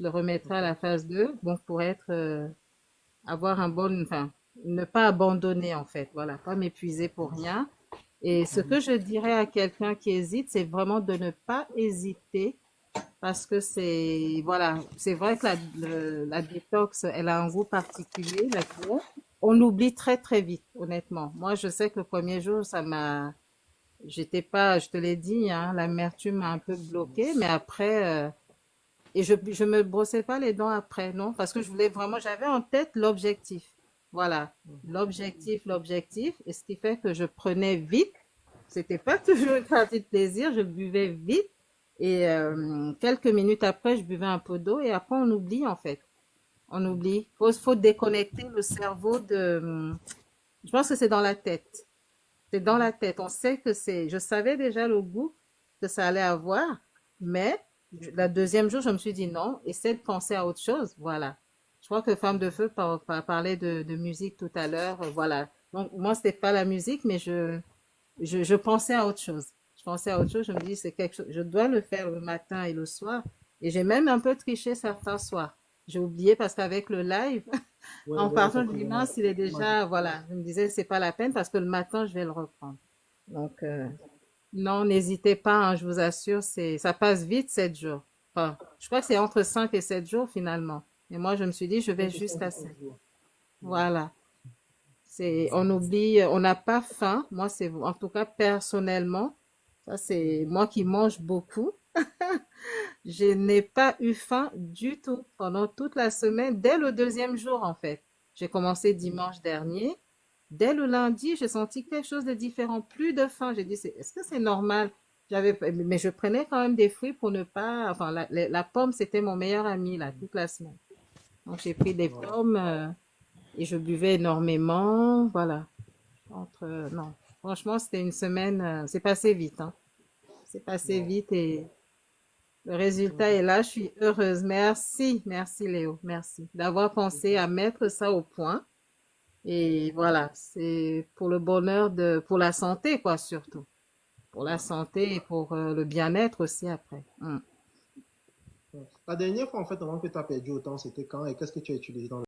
Je le remettrai à Ok. la phase 2, donc pour être, avoir un bon, enfin, ne pas abandonner en fait, voilà, pas m'épuiser pour rien. Et ce Mhm. que je dirais à quelqu'un qui hésite, c'est vraiment de ne pas hésiter parce que c'est, voilà, c'est vrai que la détox, elle a un goût particulier, la cure. On l'oublie très très vite, honnêtement. Moi, je sais que le premier jour, j'étais pas, je te l'ai dit, hein, l'amertume m'a un peu bloquée, mais après, et je me brossais pas les dents après, non, parce que je voulais vraiment, j'avais en tête l'objectif. Voilà, l'objectif, et ce qui fait que je prenais vite. C'était pas toujours une partie de plaisir, je buvais vite, et quelques minutes après, je buvais un peu d'eau, et après, on oublie en fait. On oublie. Faut déconnecter le cerveau de. Je pense que c'est dans la tête. C'est dans la tête. On sait que c'est. Je savais déjà le goût que ça allait avoir, mais la deuxième jour, je me suis dit non, essaie de penser à autre chose. Voilà. Je crois que Femme de Feu parlait de musique tout à l'heure. Voilà. Donc, moi, c'était pas la musique, mais je pensais à autre chose. Je pensais à autre chose. Je me dis, c'est quelque chose. Je dois le faire le matin et le soir. Et j'ai même un peu triché certains soirs. J'ai oublié parce qu'avec le live, Ouais, en ouais, partant, je me dis, effectivement. mince, il est Imagine. déjà, voilà. Je me disais, c'est pas la peine parce que le matin, je vais le reprendre. Donc, non, n'hésitez pas, hein, je vous assure, ça passe vite 7 jours. Enfin, je crois que c'est entre 5 et 7 jours finalement. Et moi, je me suis dit, je vais 5 jusqu'à et 7 7. jours. Ouais. Voilà. On oublie, on n'a pas faim. Moi, en tout cas, personnellement, ça, c'est Mhm. moi qui mange beaucoup. Je n'ai pas eu faim du tout pendant toute la semaine, dès le deuxième jour, en fait. J'ai commencé dimanche dernier. Dès le lundi, j'ai senti quelque chose de différent, plus de faim. J'ai dit, est-ce que c'est normal? Mais je prenais quand même des fruits pour ne pas, enfin, la pomme, c'était mon meilleur ami, là, toute la semaine. Donc, j'ai pris des Voilà. pommes, et je buvais énormément, voilà. Non. Franchement, c'était une semaine, c'est passé vite, hein. C'est passé Bon. vite et le résultat est Mhm. là. Je suis heureuse. Merci, merci Léo, merci d'avoir pensé à mettre ça au point. Et voilà, c'est pour le bonheur pour la santé, quoi, surtout. Pour la Voilà. santé et pour le bien-être aussi après. La dernière fois, en fait, avant que tu as perdu autant, c'était quand et qu'est-ce que tu as utilisé dans